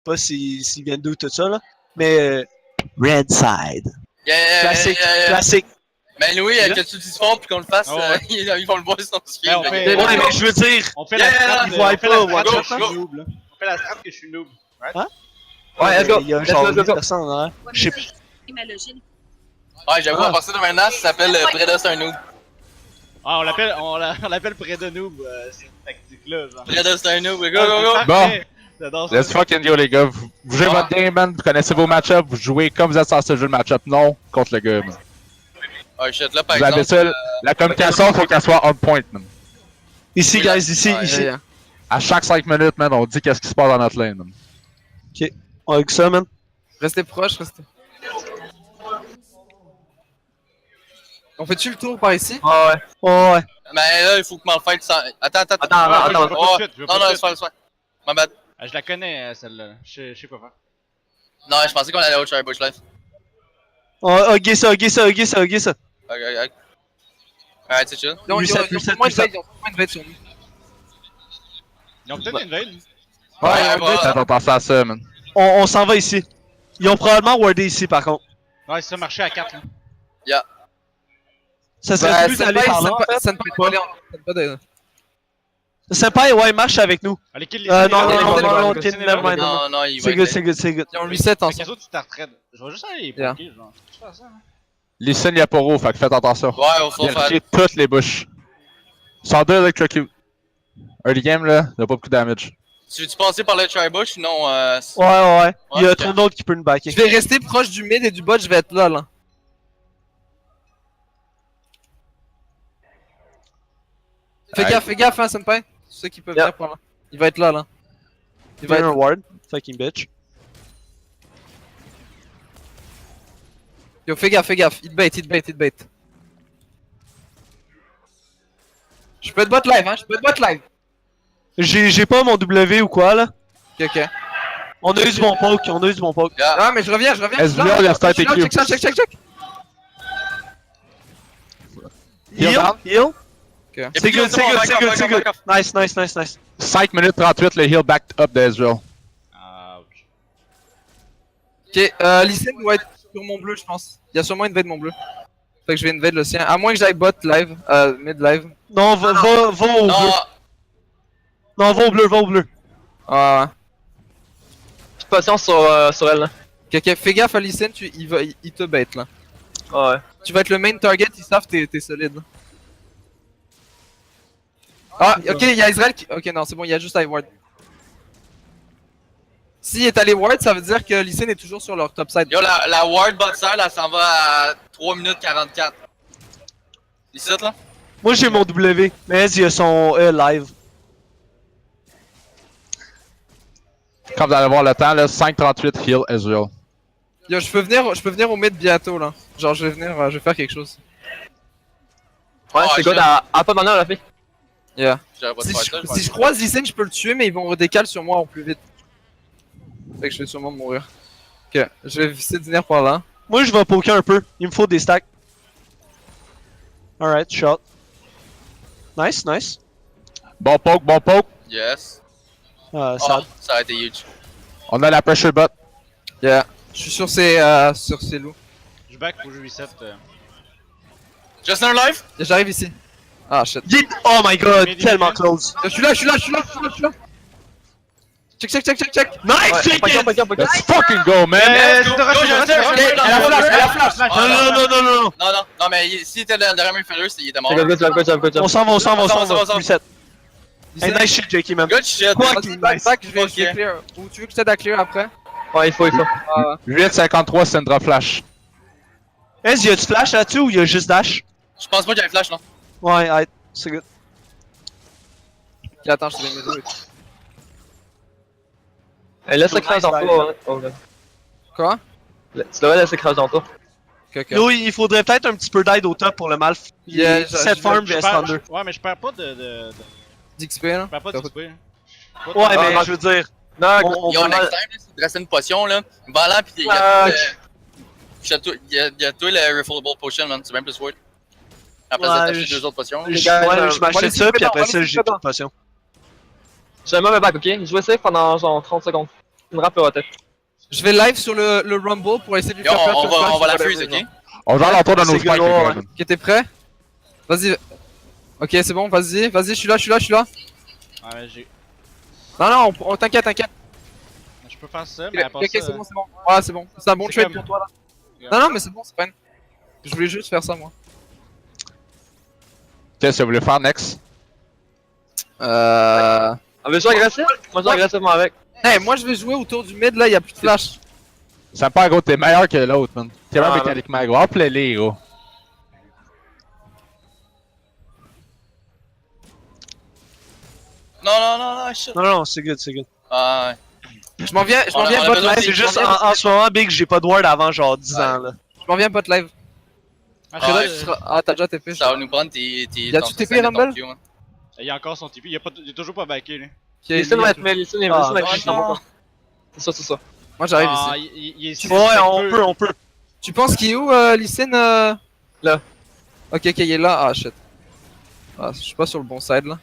pas s'ils viennent d'où tout ça, là. Mais Red Side. Classique, classique. Ben Louis, que tu dis fort puis qu'on le fasse, ils vont le voir sinon tu Ben, on fait- Ouais, mais je veux dire, On fait la strat ils voient pas, watch que out, je suis go. noob, là. On fait la strat que je suis noob. Right? Hein? Ouais, let's go. il y a Let's genre go, 8 let's go. personnes en arrière. Je sais pas. Ouais, j'avoue, à partir de maintenant, ça s'appelle Preda c'est un noob. Ah, on l'appelle près de noob, cette tactique-là, genre. Preda c'est un noob, go, go, go! Bon. J'adore ça. Let's fucking go, les gars. Vous jouez votre game, man. Vous connaissez vos match-ups. Vous jouez comme vous êtes censé jouer le match-up. Non, contre le gars, man. Ah, shit, là, par Vous avez exemple. ça. La communication, faut qu'elle soit on point, man. Ici, guys, ici, Ouais, ici. À chaque 5 minutes, man, on dit qu'est-ce qui se passe dans notre lane, man. On a que ça, man. Restez proches, restez. On fait-tu le tour par ici? Ouais. Ouais. Mais là, il faut que m'en fight sans. Attends. Attends, Ouais, attends, je veux pas tout de suite, je veux pas Non, tout de laisse suite. faire. My bad. Ah, je la connais, celle-là. Je sais quoi faire. Non, je pensais qu'on allait au Cherry Bush Life. Ok, ça. Ok. Alright, c'est chill. Ils ont Reset, moins reset, de reset. veille, ils ont moins de veille sur nous. Ils ont peut-être une veille. Ouais, T'as pensé à ça, man. On s'en va ici. Ils ont probablement wardé ici, par contre. Ouais, c'est ça, marché à 4, là. Ça serait plus d'aller par là. Ça ne peut pas aller en. Ça ne peut pas aller. Senpai, ouais, marche avec nous. Allez, kill les Non, Sunny, non, les non, Sunny, non, les non, Sunny, non, les never mind. Sunny. non, il va C'est être good, dead. c'est good, c'est good. Ils ont reset Fait ensemble. qu'eux autres, ils start red. Je vais juste aller Yeah. poker, genre. Je fais ça, hein. Les signes, y'a pas haut, fait que faites attention. Ouais, on va faire. Vérifiez toutes les bouches. Sans deux electrocute. Early game, là, y'a pas beaucoup de damage. Tu veux-tu passer par le Cherry Bush? Sinon, Ouais. Il y a ok. trop d'autres qui peuvent nous backer. Je vais rester proche du mid et du bot, je vais être là, là. Fais gaffe, hein, Senpai. Ceux qui peuvent venir par là. Il va être là, là. Il va Turn être... ward. Fucking bitch. Yo, fais gaffe. Hit bait. Je peux être bot live, hein, J'ai pas mon W ou quoi, là. Ok. On a eu du bon poke, Yeah. Ah, mais je reviens. SVR, il a start Check équipe. ça, check. Heal. Ok. C'est good. Nice. 5 minutes 38, le heal back up de Ezreal. Ouch. Ok, Lysine doit être sur mon bleu, je pense. Il y a sûrement une veille de mon bleu. Fait que je vais invade le sien. À moins que j'aille bot live, mid live. Non, va au bleu. Non, Non, va au bleu. Ah ouais. Petite patience sur elle là. Ok, fais gaffe à Lysine, il te bait là. Ouais. Tu vas être le main target, ils savent t'es solide. Ah, ok, il y a Israël qui... Ok, non, c'est bon, il y a juste Ward. S'il est allé Ward, ça veut dire que Lysine est toujours sur leur top side. yo, la Ward Boxer, là, s'en va à 3 minutes 44. Ici, là? Moi, j'ai mon W. Mais il y a son E live. Quand vous allez voir le temps, là, 5:38 heal Ezreal. Yo, je peux venir au mid bientôt là. Genre, je vais faire quelque chose. Ouais, Oh, c'est shit. good. À pas maintenant la fille. Yeah. J'aurais pas de Si faire je, ça, si je croise Lysine, je peux le tuer, mais ils vont redécaler sur moi au plus vite. Fait que je vais sûrement mourir. Ok, je vais essayer de venir par là. Moi, je vais poker un peu. Il me faut des stacks. Alright, shot. Nice. Bon poke. Yes. Ça. Oh, ça a été huge. On a la pressure bot. Yeah. Je suis sur ces loups. Je back, faut que je reset. Just in life? J'arrive ici. Ah shit. Oh my god, Mid, tellement mid. close. Je suis là. Check. Nice, Pas de Let's fucking go, man! Go, Elle a flash. Non. Non, mais s'il était derrière mes furieux, il était mort. good. On s'en va. On s'en va. Reset. Hey, nice shit, Jakey, man. Good shit. Fucking nice. Back, je vais Ok. clear. Ou tu veux que je t'aide à clear après? Ouais, il faut. 8:53 Syndra flash. Est-ce y a du flash là-dessus ou y a juste dash? Je pense pas qu'il y ait flash, non? Ouais, c'est good. Ok, attends, je te donne mes deux. Laisse le crash en toi. Quoi? Tu devrais laisser crash en toi. Ok. Yo, il faudrait peut-être un petit peu d'aide au top pour le malf. Yeah, 7 farm Je vs perds- Thunder. Ouais, mais je perds pas de... d'XP là? Je perds pas d'XP. Ouais, mais non. je veux dire, Non, on Ils ont on next va. time, là, c'est de rester une potion, là. Va là, pis il y Ah, a toi le refillable potion, man. C'est bien plus worth. Après ça, Ouais, t'as acheté je- 2 autres potions. je gars, ouais, je on va m'achète laisser ça, le puis pédant, après on va ça, laisser j'ai le plus de pédant. potion. J'ai un mauvais back, ok? Jouez safe pendant genre 30 secondes. Une rap peut-être. Je vais live sur le Rumble pour essayer de lui Yo, faire perdre on sur va la flash. freeze, ok? On joue à l'entour de nos C'est spikes, good, les gars, ouais. là. Ok, t'es prêt? Vas-y. Ok, c'est bon, vas-y, je suis là. Ouais, mais j'ai. Non, t'inquiète. Je peux faire ça, Ok, mais à part ok, ça. c'est bon. Ouais, c'est bon. C'est un bon C'est trade comme- pour toi là. Yeah. Non, mais c'est bon, c'est fine. Je voulais juste faire ça moi. Qu'est-ce que vous voulez faire next? On veut jouer agressif? Moi, je joue agressivement avec. Hey, moi je vais jouer autour du mid là, y'a plus de flash. C'est pas gros, t'es meilleur que l'autre, man. T'es meilleur Ah, mécaniquement, gros. Appelez-les, gros. Non, shit. Non, c'est good, c'est good. Ah, Je m'en viens On a bot besoin live. C'est juste en ce moment, Big, j'ai pas de ward avant genre 10 ans, là. Je m'en viens bot live. Après, Ouais, Ah, t'as déjà TP. ça va nous prendre tes. Y'a-tu TP, Rumble? il y a encore son TP. Il est toujours pas backé, là. Listen va être mais Listen va Ah, être dans mon camp. C'est ça. Moi j'arrive Ah, ici. il est ici. Ouais, on peut. Tu penses qu'il est où, Listen Là. Ok, il est là. Ah shit. Ah, je suis pas sur le bon side là.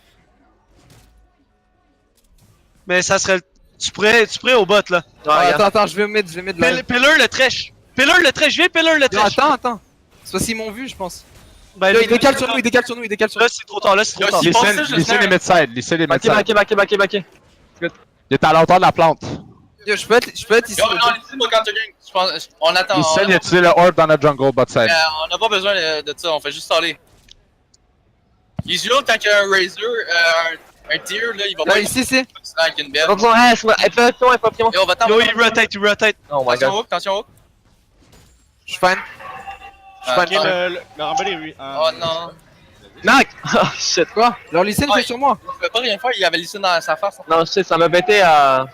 Mais ça serait. Tu pourrais au bot, là. Ah, regarde. attends, je vais mid live. Pillar le trèche. Pillar le trèche, viens Pillar le Non, trèche. attends. C'est parce qu'ils m'ont vu, je pense. Ben, Yo, il décale sur nous. Là, c'est trop tard, là, c'est trop Yo, tard. si- pense ça, je Laissez snare. les mid-side, laissez les mid-side. Backé. Il est à l'auteur de la plante. Yo, je peux être ici. Yo, non, ici, moi, quand tu gagnes, je pense. On attend. Listen, il a utilisé le orb dans notre jungle, bot side. On n'a pas besoin de ça, on fait juste staller. Usual, quand il y a un Razor, un tier, là, il va Là, pas ici. avec une belle. Pas besoin, fais pion. Yo, va-t'en. Yo, il rotate. Oh my god. Attention hook. Je suis fan. Ah, Ok, le Rumble est. Oh non. Knock! Oh shit. Quoi? Leur Listen Ouais. fait sur moi. Il pouvait pas rien faire, il avait laissé dans sa face. Non, je sais, ça m'a bêté à.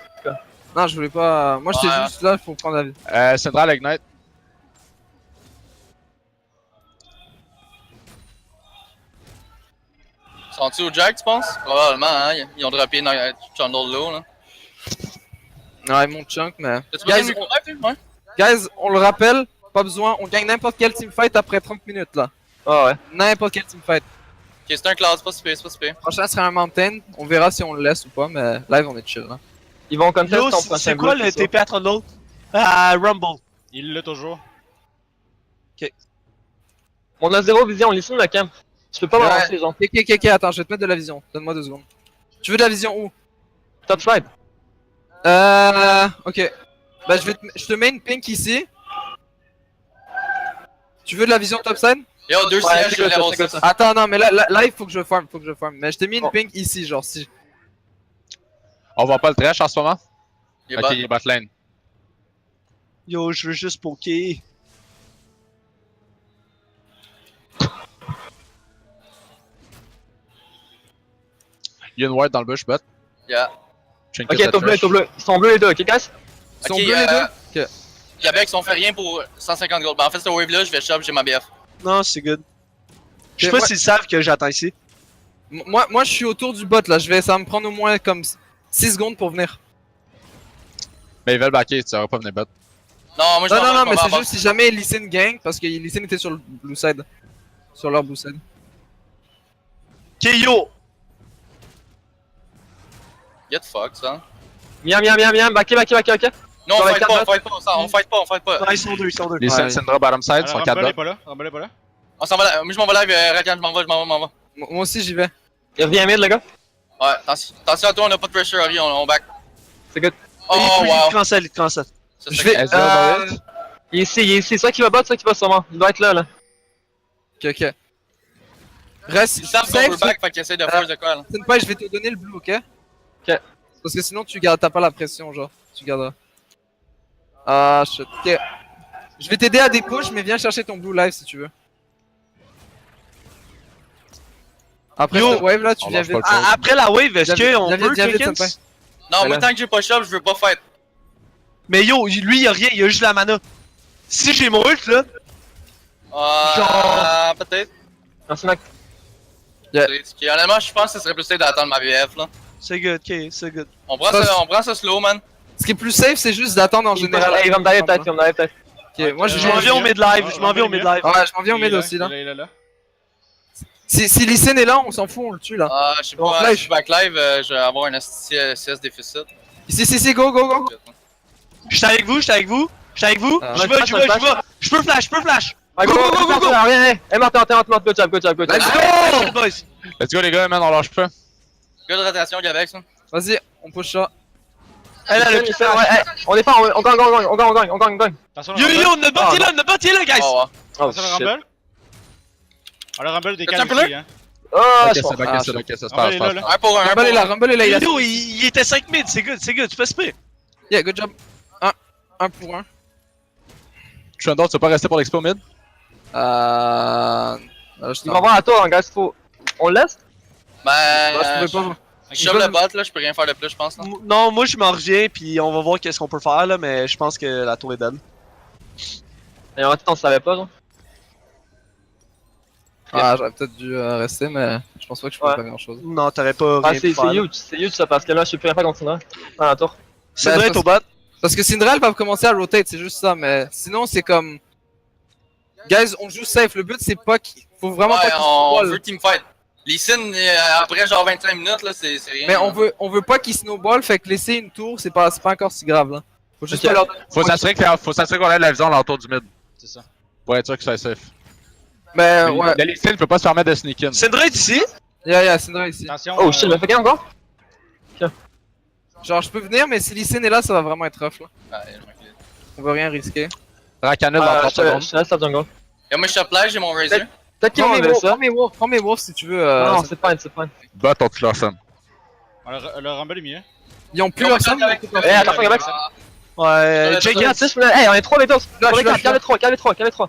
Non, je voulais pas. Moi, j'étais Ouais. juste là pour prendre la vie. Central Ignite. Sont-ils au Jack, tu penses? Probablement, hein. Ils ont droppé dans Channel low, là. Ouais, mon chunk, mais. T'as-tu besoin de Guys, micro? Ouais. guys, on le rappelle, pas besoin. On gagne n'importe quel teamfight après 30 minutes là. Ah ouais. N'importe quel teamfight. Ok, c'est un Cloud, c'est pas super. Prochain sera un Mountain. On verra si on le laisse ou pas, mais live on est chill là. Ils vont contest Yo, ton prochain c'est quoi blue, le c'est ça. TP à Trundle? Ah, Rumble. Il l'a toujours. On a zéro vision, Listen le camp. Je peux pas Ouais. balancer, genre. Ok, attends, je vais te mettre de la vision. Donne-moi 2 secondes. Tu veux de la vision où? Top side. Ok. Bah, je te mets une pink ici. Tu veux de la vision topside? Yo, 2 Ouais, sièges, c'est je good, level c'est good, 6. Attends, non, mais là il faut que je farm, Mais je t'ai mis une Oh. pink ici, genre si. On voit pas le trash en ce moment? Il est Ok, bas. il est bot lane. Yo, je veux juste poker. Il y a une ward dans le bush, bot. Yeah. Trinket Ok, de top bleu, trash. top bleu. Ils sont bleus les deux, ok, guys? Ils sont Ok, bleus les deux? Ok. Yabex, on fait rien pour 150 gold. Ben, en fait, cette wave là, je vais shop, j'ai ma BF. Non, c'est good. Je sais Ok, pas s'ils savent que j'attends ici. Moi je suis autour du bot là, ça va me prendre au moins comme 6 secondes pour venir. Mais ils veulent backer, tu vas pas venir bot. Non, moi je Non, m'en mais vais c'est en juste si jamais Listen gang, parce que Listen était sur le blue side. Sur leur blue side. Ok, yo! Get fucked, ça. Viens, backé. Non, Sur on la fight carte pas, basse. on fight pas. Non, ils sont deux. Listen, Ouais. Syndra bottom side, son 4 Rumble est bot. pas là. Rumble est pas là. On s'en va là. Moi je m'en vais live, Radiant, je m'en vais. Moi aussi j'y vais. Il revient mid, le gars. Ouais, attention à toi, on a pas de pressure, Harry, on back. C'est good. Oh, Il wow. cancel. Ça, Je c'est vais. Est-ce que vous Il est ici. Soit qui va battre, soit qui va sûrement. Il doit être là. Ok. Reste. Ils savent qu'on Safe, veut back, fait qu'ils essaient de force de quoi, là. Senpai, je vais te donner le blue, ok? Ok. Parce que sinon t'as pas la pression, genre. Tu garderas. Ah shit. Ok. Je vais t'aider à des push, mais viens chercher ton blue live si tu veux. Après Yo. cette wave là, tu On viens lâche pas vite. le Ah, après la wave, est-ce qu'on Viens peut vite, Jenkins? Senpai. Non, moi Voilà. tant que j'ai pas shop, je veux pas fight. Mais yo, lui, il a rien, il a juste la mana. Si j'ai mon ult, là, Peut-être. Merci, Mac. Honnêtement, je pense que ce serait plus safe d'attendre ma BF, là. c'est good, ok, c'est good. On prend ça slow, man. Ce qui est plus safe, c'est juste d'attendre en général. Il va me dive peut-être, Ok, moi Je m'en viens au mid-live, je m'en viens au mid-live. Ouais, je m'en viens au mid aussi là. Il est là. Si Listen est là, on s'en fout, on le tue là. Je sais Bon, pas, live. si je suis back live, je vais avoir un CS déficit. Ici, go. J'étais avec vous, j'étais avec vous. J'étais avec vous. Ah. Je vais. Je peux flash. Ah, go, rien, hey, mort, good job. Let's go! Boys. Let's go, les gars, man, on lâche pas. Good rotation, Gabex. Hein. Vas-y, on push ça. Elle a le Ouais, hey, on est pas, on gagne. Attention, Yo, le Rumble. notre bot est là, guys. Oh, ouais. Oh Attention, le shit. Rumble. Ah, le Rumble T'as décale un peu aussi, hein. Oh, Ok, je c'est pense. back, c'est back, c'est Rumble est là, là. Un pour un. Rumble est là, Rumble est là, il a... Yo, il était 5 mid, c'est good, tu fais spray. Yeah, good job. Un pour un. Trundle, tu veux pas rester pour l'expo mid? Là, Il va voir à toi, hein, guys, faut. On le laisse? je pouvais pas... Je shove le bot, là, je peux rien faire de plus, je pense. Là. Non, moi je m'en reviens, puis on va voir qu'est-ce qu'on peut faire là, mais je pense que la tour est dead. Et en fait, on savait pas, genre. Ah, j'aurais peut-être dû rester, mais je pense pas que je pouvais Ouais. faire grand chose. Non, t'aurais pas Ah, rien pu faire. c'est huge ça, parce que là, je sais plus rien faire contre Syndra. Dans la tour. C'est vrai, au bot. Parce que Syndra, elle va commencer à rotate, c'est juste ça, mais sinon, c'est comme. Guys, on joue safe, le but c'est pas qu'il. Faut vraiment pas Ouais, qu'il on snowball. veut teamfight. Lee Sin, après genre 25 minutes, là, c'est rien. Mais on veut pas qu'il snowball, fait que laisser une tour, c'est pas encore si grave là. Faut juste Ok. pas leur. Faut s'assurer qu'on ait la vision dans l'entour du mid. C'est ça. Pour être sûr que c'est safe. Mais ouais. Le Lee Sin peut pas se permettre de sneak in. Syndra est ici. Yeah, Syndra ici. Attention. Oh shit, il m'a fait gain encore? Genre, je peux venir, mais si Lee Sin est là, ça va vraiment être rough là. Ouais, je m'inquiète. On veut rien risquer. Rakanel dans 30 secondes. Je te laisse la jungle. Yo, moi je suis plage, j'ai mon Razor. Peut-être qu'ils vont enlever ça. Prends mes wolves si tu veux. Non, c'est fine. Bot, on te lâche. Le Rumble est mieux. Ils ont plus Yo, leur moi, somme. je suis avec- Eh, attention, Gabex. Ouais, Je te Jake, laisse- Hey, on est 3 Beatles. Là, je suis là. Calme 3.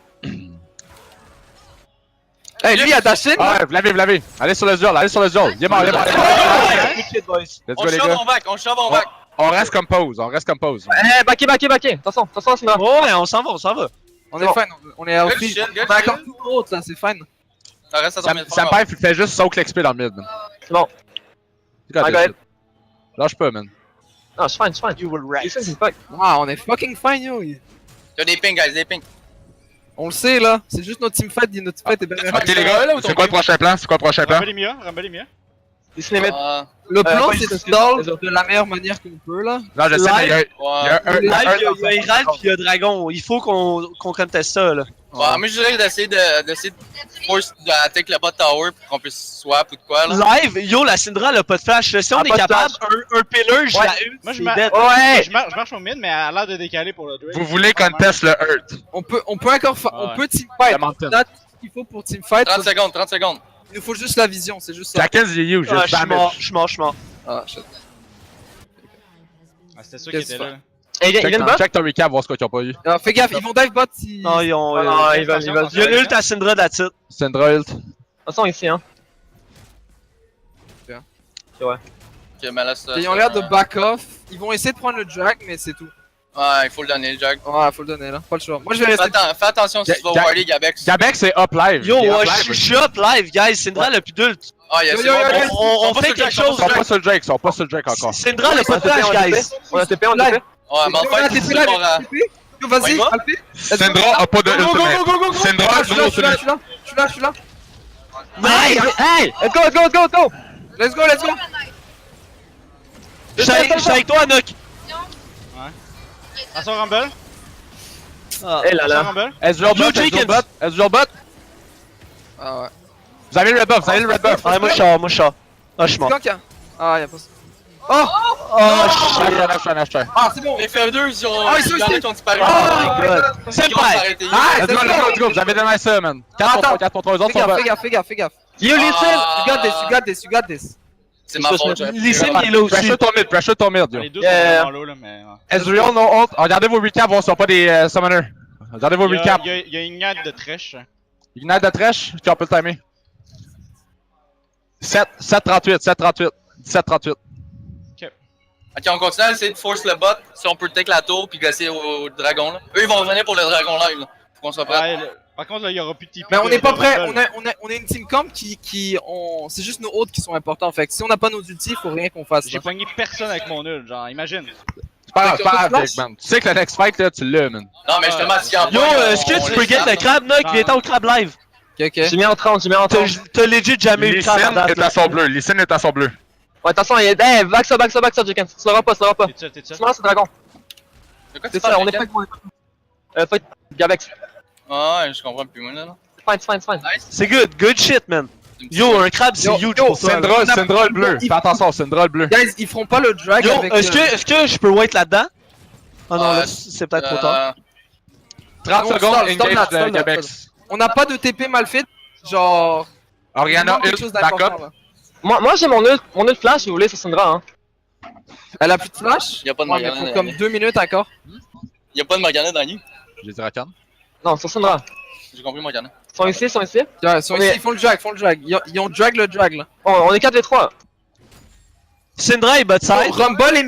Hey, lui, il a dashé là. Ouais, vous l'avez. Allez sur le duel, Il est mort. Let's go, On les shove gars. on shove on back. On reste compose. Eh, backé. Attention, Syndra. Ouais, on s'en va. On C'est est bon. fine, on est healthy. shit, good On a encore shit. tout l'autre là, c'est fine. Ça reste à ton mid. Ça me perd, il fait juste soak l'XP dans le mid, man. C'est bon. C'est quoi, Ah, this go shit? Lâche pas, man. Non, je suis fine. You will wreck. Listen, c'est fuck. Wow, on est fucking fine yo. Y'a des pings, guys, des pings. On le sait là, c'est juste notre teamfight est bien meilleur. Ok, les gars, c'est quoi le prochain plan? Rumble est mieux. Listen, les mecs. Le plan pas c'est de juste- stall de la meilleure manière qu'on peut là. Non, je sais, mais il y a Ouais. un. Live, il y a Herald puis il y a Dragon. Il faut qu'on conteste ça là. Ouais, moi je dirais d'essayer de force d'attaquer le bot tower pour qu'on puisse swap ou de quoi là. Live, yo, la Syndra elle a pas de flash. là. Si on Ah, est pas de capable, un pillar, je Ouais. la une. Moi, je c'est m'a- dead. Ouais! Je marche au mid, mais elle a l'air de décaler pour le Drake. Vous voulez qu'on teste le Earth? On peut encore on Ouais. peut teamfight. La mountain. On a tout ce qu'il faut pour teamfight. 30 secondes. Il nous faut juste la vision, c'est juste ça. Jackens, il est you, Ah, juste je suis mort. Ah shit. Ah, c'était sûr qu'il Qu'est-ce était que là. Eh, il vient de bot? Check ton recap, voir ce qu'ils ont pas eu. Alors, fais gaffe, ils vont dive bot si. Non, ils ont. Non, il va. Il y a l'ult à Syndra d'attitude. Syndra ult. Attention, ici, hein. Ok, mais là ça. Ils ont l'air de back off. Ils vont essayer de prendre le drag, mais c'est tout. Ouais, il faut le donner, le Jack. Ouais, faut le donner là, pas le choix. Moi je vais Fais, rester. fais attention si tu vas warder Gabex. Gabex, c'est up live. Yo, Il est up ouais, live. je suis up live, guys. Syndra elle a plus d'ult. Ah, y'a Yo, c'est yo, bon. yo, yo, On pas fait sur quelque Jack, chose. Ils sont pas sur le Drake encore. Syndra elle a pas de flash, guys. On a TP, on a TP. Ouais, mais en fait, c'est là, pour. Yo, vas-y, On y va? Alpé. Syndra a pas de Go, go, go, ultimate. go, go, go. Syndra, Ah, je suis là. Hey! Let's go! Let's go. Je suis avec toi, Nook. Attention, Rumble. Eh là Attention, là. Rumble. Ezreal bot, Ezreal bot. Ah ouais. Vous avez le red buff, Ouais, moi je suis mort. Ah, je suis mort. Quand qu'il y a. Ah, y'a pas ça. Oh, shit. Ah, c'est bon. Les FF2, ils ont. Ah, ils sont Il y en a ici. qui ont disparu. Oh my god. Ils ont Senpai. arrêté. Let's go, Vous avez donné ça, man. 4 contre 3, les autres sont bot. Fais gaffe. You listen! You got this. C'est ma faute, j'aurais pu- Listen, il est là aussi. Pressure ton mid, yo. Les deux Yeah. sont vraiment low, là, mais. Ezreal, no ult. Regardez vos recaps, voir s'ils sont pas des summoners. Regardez vos recaps. Il y a une ignite de Thresh. Ignite de Thresh, tu peux le timer. 7-38, 17-38. Ok, on continue à essayer de force le bot. Si on peut take la tour puis gosser au dragon là. Eux, ils vont revenir pour le dragon live là. Faut qu'on soit prêt. Ouais, par contre, là, il y aura plus de TP. Mais on n'est de pas prêt, Rumble. on est une team camp c'est juste nos hôtes qui sont importants. Fait que si on n'a pas nos ultis, faut rien qu'on fasse. J'ai là. poigné personne avec mon ult, genre, imagine. C'est pas grave, Flash. Vic, man. Tu sais que le next fight, là, tu l'as, man. Non, mais justement, si Yo, est-ce que tu peux get le crabe, Nook? Viens-t'en au crabe live. Ok. J'ai mis en 30. T'as legit jamais eu de crabe à Listen date, est là. à son bleu. Listen est à son bleu. Ouais, attention, il est. Eh, back ça, Jekan. Tu l'auras pas. T'es ça. Tu lances le dragon. De quoi tu C'est ça, parles, on est Ken? fight. Fight Gabex. Ah, ouais, je comprends plus, moi, là. C'est fine. Nice. C'est good shit, man. Yo, un crabe, c'est Yo, huge yo, pour toi. là. Syndra le bleu. Fais attention, Syndra le bleu. Guys, ils feront pas le drag Yo, avec... est-ce que je peux wait là-dedans? Oh non, Euh, là, c'est peut-être trop tard. 30 Non, secondes, stop là, engage stop là, Gabex. On n'a pas de TP mal fait, genre... Oriana, quelque chose ult, d'important, backup. là. Moi j'ai mon ult flash si vous voulez sur Syndra. Hein. Elle a plus de flash? Y'a pas de Ouais, mais Morgana faut dans comme 2 minutes encore. Y'a pas de Morgana dans la game. J'ai dit Rakan. Non, sur Syndra. J'ai compris Morgana. Ils sont ici. Ouais, ils sont ici, ils font le drag, Ils ont drag le drag là. On est 4v3. Syndra est bot Oh, side. Rumble et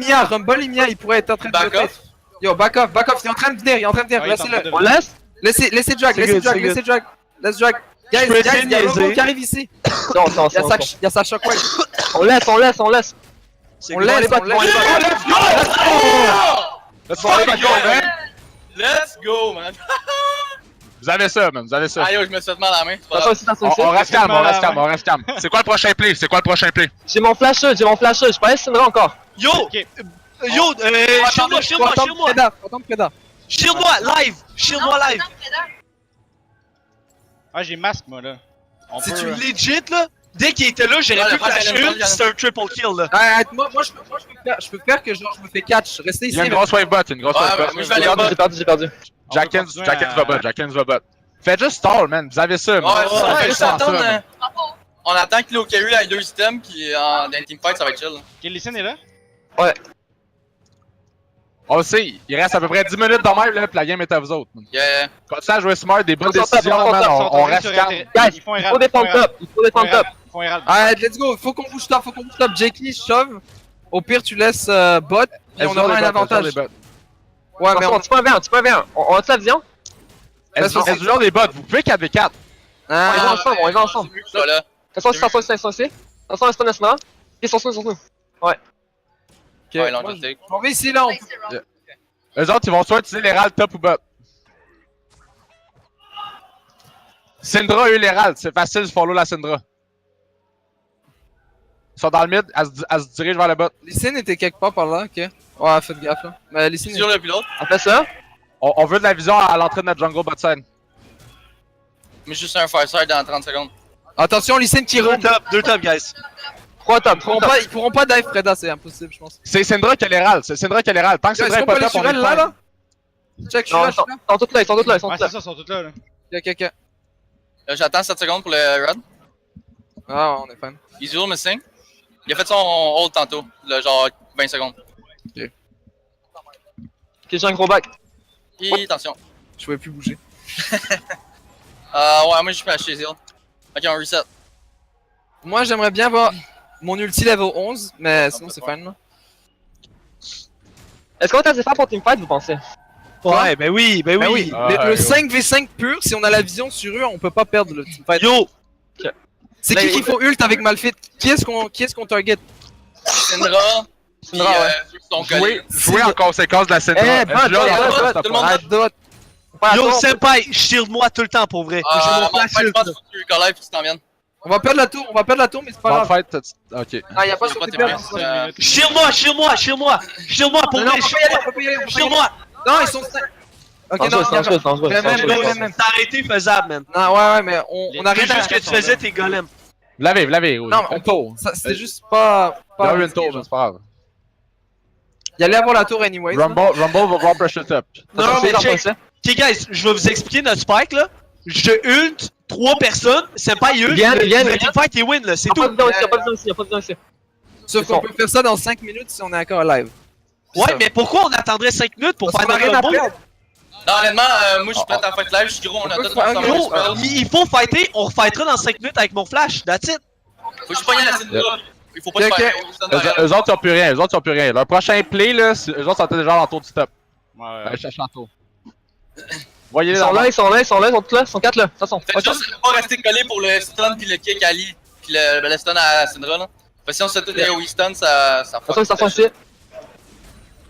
Mia, ils pourraient être en train de Back bloquer. off. Yo, back off, il est en train de venir, Ah oui, laissez-le. On laisse. Laissez drag, C'est good. let's drag. Guys, peux essayer il de y a niaiser. Rumble qui arrive ici. Non, Il y a sa shockwave. on laisse. On laisse, On les bat, on les bat. Let's go, man. Let's go, man. Vous avez ça, man, vous avez ça. Ah yo, je me suis fait mal à la main. C'est pas Attention grave. ici. On reste calme. C'est quoi le prochain play? J'ai mon flash, je peux aller Syndra encore. Yo! Ok. Yo! Shield-moi! Attends, Preda. Shield-moi! Live! Shield-moi live! Ah, j'ai masque, moi, là. On C'est peut, tu legit, là? Dès qu'il était là, j'aurais Ouais, pu le frère, flash il y a ult, c'est un triple kill, là. Arrête, moi je peux faire que genre je me fais catch. Restez Il ici. y a une grosse wave bot, Ouais, ouais, moi je vais aller J'ai bot. perdu. Jackens continuer à- va bot. Faites juste stall, man, vous avez ça, man. Ouais, juste attendre. man. On attend que Low Carry ait 2 items, puis dans une teamfight, ça va être chill. Ok, Lysine est là? On le sait, il reste à peu près 10 minutes de même, là, pis la game est à vous autres. man. Yeah. Continuez à jouer smart, des bonnes On s'en tape, décisions, on s'en man, tape, on reste calme. Guys, il faut défendre top. Ils font Herald. Arrête, let's go. Faut qu'on bouge top. Jakey, shove. Au pire, tu laisses bot. Et on aura un avantage. Ouais, mais on. Tu peux un V1. On a la vision? Est-ce que des bots, vous pouvez 4v4. On y va ensemble, on y va ensemble. C'est mieux que ça, là. Attention ici. Attention, stun à Syndra. Ils sont sous. Ouais, ils l'ont Moi, just take. on va ici là. On peut... Eux autres, ils vont soit utiliser l'Herald top ou bot. Syndra a eu l'Herald, c'est facile, je follow la Syndra. Ils sont dans le mid, elle se dirige vers le bot. Lysine était quelque part par là, ok. Ouais, faites gaffe là. Mais Lysine. Sur le pilote. On fait ça. On veut de la vision à l'entrée de notre jungle bot side. Mais juste un fireside dans 30 secondes. Attention, Lysine qui roule. Deux top, guys. 3 top. Ils pourront pas dive Preda, c'est impossible, je pense. C'est Syndra qui a l'Herald, Tant que Est-ce Syndra est qu'on pas peut aller top, sur on est elle là fine. là? Check, je suis Non, là, ils sont toutes là, ils sont toutes Ouais, là. c'est ça, ils sont tous là, là. Ok. J'attends 7 secondes pour le run. Ah, on est fan. Easy roll missing. Il a fait son hold tantôt, le genre 20 secondes. Ok, j'ai un gros back. Et attention. Je pouvais plus bouger. Ouais, moi je suis acheter Zil. Ok, on reset. Moi, j'aimerais bien voir mon ulti level 11, mais sinon c'est fine là. Est-ce qu'on est assez fort pour teamfight, vous pensez? Ouais, ben oui. Ben oui, Ah, le ouais. 5v5 pur, si on a la vision sur eux, on peut pas perdre le teamfight. Yo! C'est qui qu'il faut ult avec Malphite? Qui est-ce qu'on target? Syndra. Syndra, ouais. Son collègue. Jouez en conséquence de la Syndra. Eh, bot, tout le monde. Arrête d'autres. Yo, senpai, shield-moi tout le temps pour vrai. J'ai mon flash Je ult. pense que tu es collègue puis tu t'en viennes. On va perdre la tour, mais c'est pas Bon grave. fight, ok. Ah, y'a pas Y a sur pas tes de pertes. TPS. Shield-moi pour Non, vrai, on peut pas y aller, on peut pas y aller. shield-moi! Non, ils sont 5. Ok, non, Dangereux. T'as arrêté faisable, man. Non, ouais, mais on arrive C'est juste que tu faisais tes golems. Vous l'avez, oui. Non, mais on peut. C'était juste pas. Il y a eu une tour, c'est pas grave. Il allait avoir la tour anyway. Rumble va voir pressure top. Non, mais check. Ok, guys, je vais vous expliquer notre spike là. Je ult 3 personnes, senpai ult. Viens. Le teamfight est win là, c'est tout. Y'a pas besoin ici. Sauf qu'on peut faire ça dans 5 minutes si on est encore live. Ouais, mais pourquoi on attendrait 5 minutes pour faire Parce qu'on a rien notre à combo? perdre. Non, honnêtement, moi je suis prêt à fight live. Je suis gros, on a On tout peut faire- Gros, il faut fighter, on refightera dans 5 minutes avec mon flash, that's it. Faut que je pogne la Syndra. Il faut pas Ok, te faire. Eux autres, ils ont plus rien. Leur prochain play, là, eux autres sont déjà dans le tour du top. Ouais, Allez chercher un tour. Voyez-les Ils sont dans là, ils sont tous là, ils sont 4 là. Attention. Faites juste pas rester collé pour le stun puis le kick à Lee. Puis le stun à Syndra là. Parce que si on se fait tous des AoE stun, ça fuck. Attention ici.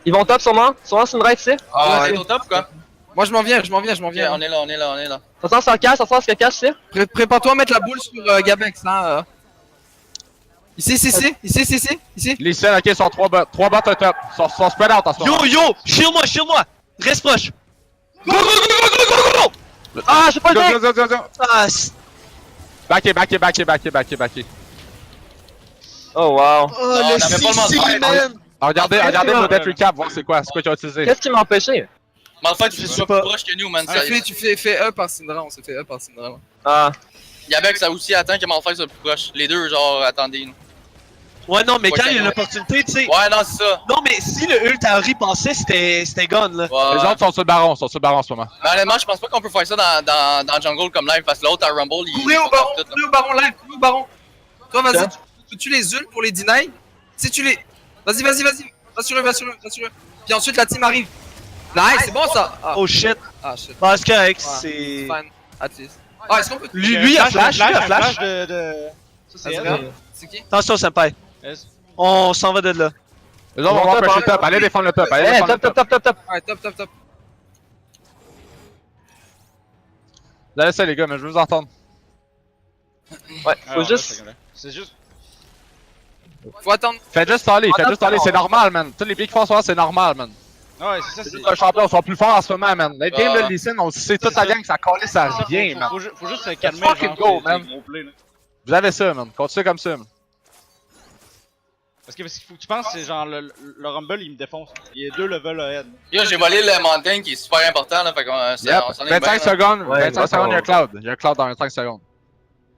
Ils vont top sûrement. Sûrement Syndra ici. Ah, Ouais. c'est au top ou quoi? Moi je m'en viens. Ok, on est là. Attention sur casse ici. Prépare-toi à mettre la boule sur Gabex, hein. Ici. Les scènes, ok, sont 3 bots au top. Sont spread out en ce moment. Yo, shield-moi! Reste proche. Go, go, go, go, go, go, go, go! Ah, j'ai pas Go, le go, temps! go, go, go! Ah, Backé. Oh wow. oh, Non, le on avait pas le CC, mental. man! Regardez mon death recap, voir c'est quoi qu'ils ont utilisé. Qu'est-ce qui m'a empêché? Mais en fait, tu Je es sais plus pas. proche que nous, man. Tu fais, tu fais E par Syndra, on s'est fait E par Syndra. Ouais. Ah. Yabek, ça aussi attend que Malphite soit plus proche. Les deux, genre, attendez. Ouais, non, mais Ouais, quand il y a ouais. l'opportunité, tu sais. Ouais, non, c'est ça. Non, mais si le ult à Ori passait, c'était gone, là. Ouais. Les autres sont sur le baron, en ce moment. Mais honnêtement, je pense pas qu'on peut faire ça dans Jungle comme live parce que l'autre à Rumble, il. Courez au baron, courez au baron live, courez au baron. Toi, vas-y, tu les ult pour les deny. Si tu les. Vas-y. Va sur eux. Puis ensuite, la team arrive. Nice, c'est bon ça. Ah, Oh shit. ah shit. Bah, c'est correct, Ouais, c'est. Fine, at least. Ah, est-ce qu'on peut. Lui, il a flash, lui, il a flash. de... Ça, c'est Vas-y, elle. regarde. C'est qui? Attention, senpai. Yes. On s'en va de là. Les autres vont voir pusher top, allez défendre le top, allez Eh, défendre le top. top. Ouais, top. Laissez les gars, mais je veux vous entendre. Ouais, Ah, faut ouais, juste. c'est juste... Faut attendre. Faites juste aller, c'est normal, man. Tous les pics qui font ça, c'est normal, man. Ouais, c'est ça, C'est c'est... juste un champion, ils sont plus forts en ce moment, man. Late game, Ah. le Lee Sin, on sait toute la gang que ça calait, ça c'est ça, rien, man. faut juste se calmer, fucking go, c'est man. gros play, là. Vous avez ça, man. Continuez comme ça, man. Parce qu'il faut que tu penses, c'est genre le Rumble il me défonce. Il est 2 levels ahead. Yo, j'ai volé le mountain qui est super important là, fait qu'on Yep, on s'en est bien. 25 là. secondes, Ouais, 25 secondes, il y a un cloud. Il y a un cloud dans 25 secondes.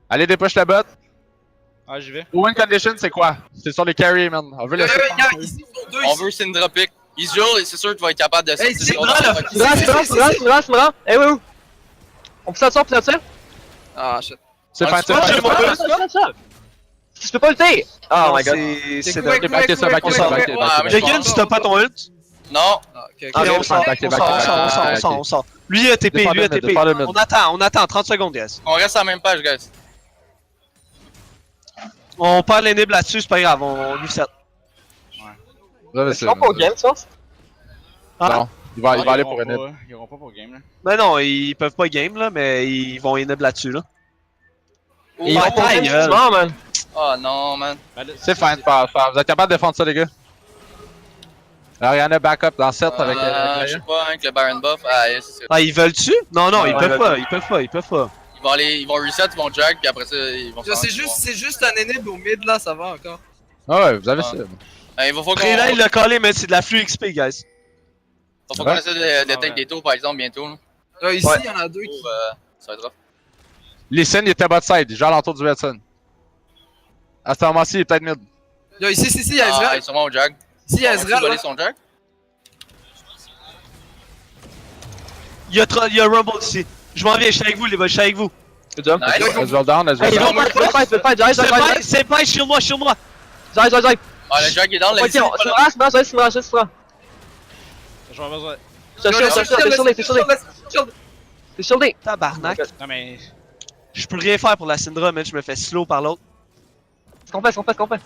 Allez, dépush la bot. Ah, j'y vais. Win condition, c'est quoi? C'est sur les carry, man. On veut Yo, le ici, ils sont deux. On Ici. veut Syndra pick. Il se jure, c'est sûr que tu vas être capable de sortir Hey, des Syndra, autres là. affaires. Smra. Eh, oui. On peut s'asseoir, Ah, shit. C'est Ah, fin tu vois, j'ai mon Je peux pas lutter! Oh my god. C'est cool, de. backé ça, backé ça, backé Ah, mais ça. Jagan, tu t'as pas ton ult. Non, Ah, ok, Ok, ok. on sort, backé, on sort. ok. Lui, il a TP, Défends lui, il a le mid, TP. défends le mid. On attend, 30 secondes, guys. on reste à la même page, guys. On perd l'enable là-dessus, c'est pas grave, on lui set. Vous avez Est-ce ça. qu'on peut au game, tu penses? Non, il va aller pour une. une. Ils iront pas pour game, là. Mais non, ils peuvent pas game, là, mais ils vont enable là-dessus, là. Ils Oh, vont pour ta game, gueule. justement, man. Oh non, man. Ben, là, C'est fine, pas grave. Vous êtes capable de défendre ça, les gars? Alors, il y en a backup dans 7 avec. Je sais pas, avec le Baron Buff. Ah, yes, c'est ça. Ah, ils veulent-tu? Non, non, ils Ouais, peuvent ouais. pas, ils peuvent pas, ils peuvent pas. Ils vont reset, ils vont drag, puis après ça, ils vont Yo, s'en- c'est juste un enable au mid là, ça va encore. Ah ouais, vous avez Ah. ça. Il va falloir Préla, il qu'on l'a collé, mais c'est de la flux XP, guys. essaie de tech des tours, par exemple, bientôt. Là. Là, ici, Ouais. il y en a deux qui. Ça va être rough. Lee Sin, il était bot side, il joue à l'entour du Redson. À ce moment-ci, il est peut-être mid. Yo, ici, il y a Ah, Ezreal. ils sont sûrement au drag. Ici, il y a On va-tu Ezreal. voler là. son drag? Il y a Rumble ici. Je m'en viens, je suis avec vous, les boys, je suis avec vous. Good job. Nice. Let's roll down, let's roll Hey, ils down. vont fight, j'arrive. C'est pas, shield-moi, shield-moi. J'arrive. Ah, le drag est down, la Ok, liste est pas là. Smra. je vais avoir besoin. T'es shieldé. Tabarnak. Non, mais. Je peux rien faire pour la Syndra, man, je me fais slow par l'autre. Qu'est-ce qu'on fait?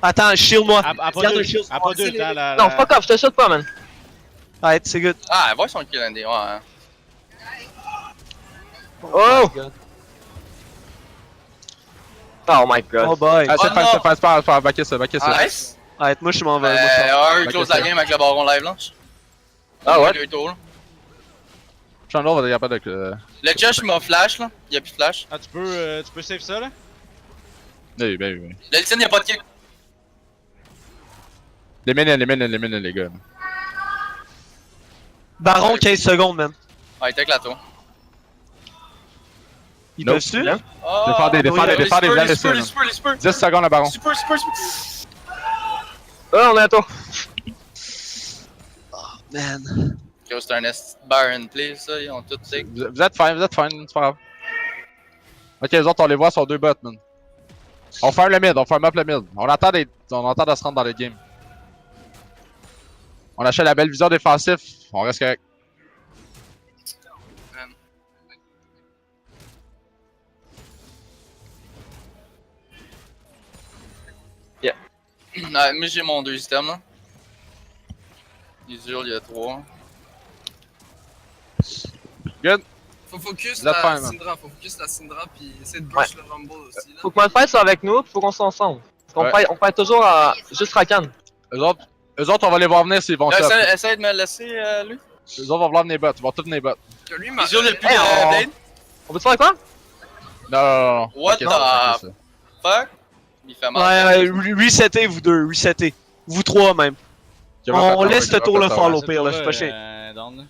Attends, shield-moi. À pas Garde deux, le shield. à pas deux, dans la. Non, fuck off, je te shield pas, man. Alright, c'est good. Ah, elle va son kill ND, ouais. Hein. Oh! Oh my god. Oh boy. Ah, c'est Oh, fine, non. c'est fine, backer ça, backer ça. Nice! Alright, moi je m'en vais. moi, je m'en vais. Close la game avec le baron live là. Ah ouais? 2 tours là. Chandler va être capable de. Le Chess m'a flash là. Il y a plus de flash. Ah, tu peux save ça, là? Oui, ben oui. Le Listen, il y a pas de kill. Les minions, les gars. Baron, 15 secondes, man. Ouais, tech la tour. Ils Nope. peuvent-tu? Oh, Défendez, vous allez ça. Les super. 10 secondes, le baron. Super. Oh, on est à tour. Man. Yo, c'est un nest Baron play ça, ils ont tout take. Vous êtes fine, c'est pas grave. Ok, les autres, on les voit sur 2 bots, man. On ferme le mid, on ferme up le mid. On attend de se rendre dans le game. On achète la belle vision défensif, on reste correct. Ouais, moi j'ai mon 2 systèmes là. Il y a 3. Good. Faut focus Vous êtes la fine, man. Syndra, faut focus la Syndra, puis essayer de burst le Rumble aussi là. Faut que Malphite soit avec nous, faut qu'on soit ensemble. Parce qu'on Ouais. fight, on fight toujours à juste Rakan. Eux autres, on va les voir venir s'ils vont top. Essaye de me laisser lui. Les autres vont vouloir venir bot, ils vont tous venir bot. Que lui, Les yeux le plus Hey, Blade. On peut te faire quoi? Non. What Ok, the c'est ça. fuck? Il fait mal. Ouais, resettez vous deux, resettez. Vous trois même. Give up On at tower, laisse give le up tour at le tower. fall au pire, là, c'est pas chiant. Down, là.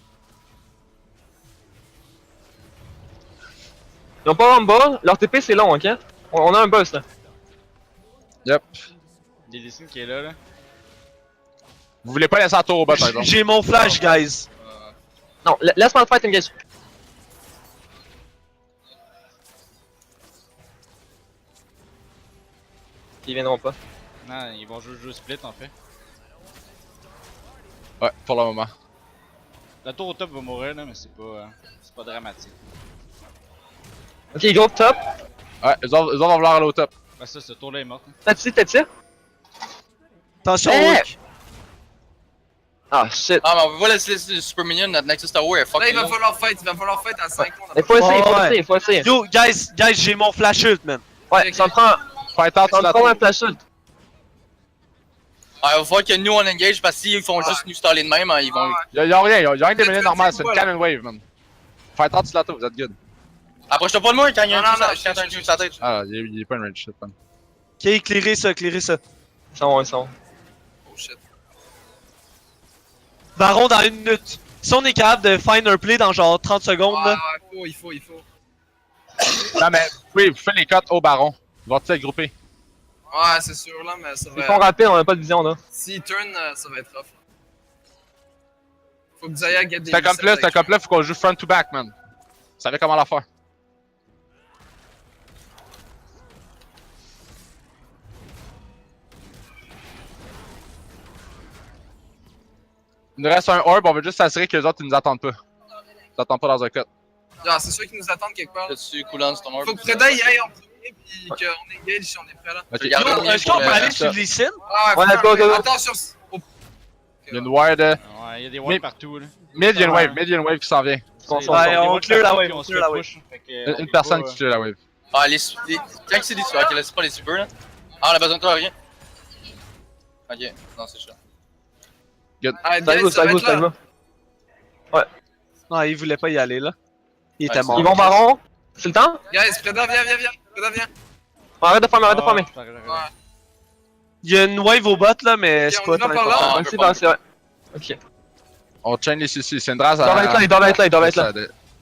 Ils ont pas Rumble, leur TP c'est long, ok? On a un boss là. Yep. Il y a des signes qui est là, là. Vous voulez pas laisser un tour au bot, par exemple. J'ai mon flash, guys. Non, laisse-moi le fight engage. Ils viendront pas. Non, ils vont juste split en fait. Ouais, pour le moment. La tour au top va mourir là, mais c'est pas dramatique. Ok, gros top. Ouais, eux autres vont vouloir aller au top. Bah ça, ce tour là est mort. hein. T'as-tu? Attention, Hey! Wick. Ah shit. Ah, mais on va laisser le Super Minion, notre Nexus Tower, fuck Là, il va you. falloir fight à 5 secondes. Il faut essayer, Ouais. faut essayer. Yo, guys, j'ai mon flash ult, man. Ouais, ça me prend Fight out sur la un tour. flash ult. Ah, il va falloir que nous on engage parce qu'ils font juste nous staller de même, hein, ils vont. Y'a rien, y'a rien de démêlé Faites normal, le c'est une voilà. cannon wave, man. Fight out sur la tour, vous êtes good. Approche-toi pas de moi quand il y a Non, non, un truc sur sa tête. Ah, il est pas une range shit, man. Ok, éclairez ça, éclairez ça. Ils sont bons. Oh shit. Baron dans 1 minute. Si on est capable de find un play dans genre 30 secondes, Ouais, là. ouais, il faut. Non, mais oui, vous faites les cotes au baron. Ils vont tous être groupés. Ouais, c'est sûr, là, mais ça Ils sont va. rapides, on a pas de vision là. S'ils turn, ça va être rough. Faut que Zaya get des. C'était comme là, faut qu'on joue front to back, man. Vous savez comment la faire. Il nous reste un orb, on veut juste s'assurer que les autres ils nous attendent pas. Ils nous attendent pas dans un cut. Ah, c'est sûr qu'ils nous attendent quelque part. Là-dessus, cooldown sur ton orb. Faut que Preda y aille en premier, pis qu'on engage si on est prêt là. Ok. Je garde Yo, le mien est-ce qu'on pour peut le- aller sur les scènes? Ah, Ouais, faut go. Attention. Oh, Il y a une wire de. Ouais, il y a des walls Mais- partout là. Mid, il y a une wave, mid, il y a une wave qui s'en vient. Ils sont Ouais, on walls clear la partout, wave, puis on se clear la fait wave. push, fait que, on Une est personne pas, qui tue la wave. Ah, quand c'est des super, ok, laisse pas les super là. Ah, on a besoin de toi, rien. Ok, non, c'est chaud. Ah, Ça guys, va, ça va être ça là. va. Non, il voulait pas y aller, là. Il était Ouais, mort. Ils vont baron. C'est le temps? Guys, Preda, viens. Preda, viens. Arrête de farmer, Ouais. Il y a une wave au bot, là, mais Ok, c'est on pas y va tant par là. important. Ah, on Vas-y, peut pas. c'est vrai. Ok. On chain les CC. Syndra, Ils doivent être là, ils doivent être là.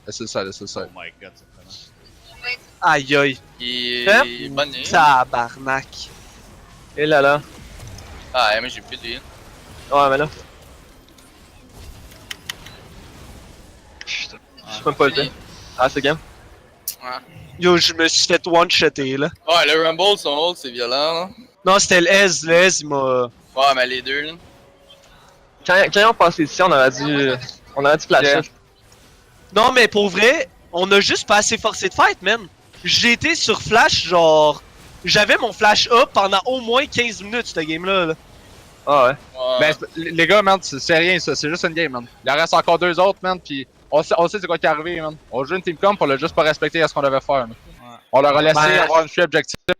C'est ça. Oh my god, c'est vraiment. Aïe aïe. Il Hein? est bonne nuit. Tabarnak. Et là. Ah, mais j'ai plus de vie. Ouais, mais là. Putain. Je sais même pas le temps. Ah, c'est game. Yo, je me suis fait one-shotter, là. Ouais, le Rumble, son hold, c'est violent là. Non, c'était le S, il m'a... Ouais, mais les deux là. Quand ils ont passé ici, on aurait dû flasher. Yeah. Non, mais pour vrai, on a juste pas assez forcé de fight, man. J'ai été sur flash, genre... J'avais mon flash up pendant au moins 15 minutes, cette game-là, là. Ah ouais. Ouais. Ben, les gars, man, c'est rien ça, c'est juste une game, man. Il en reste encore 2 autres, man, pis on sait c'est quoi qui est arrivé, man. On joue une team comp, on l'a juste pas respecté à ce qu'on devait faire, man. On leur a laissé Ben, avoir une suite objective.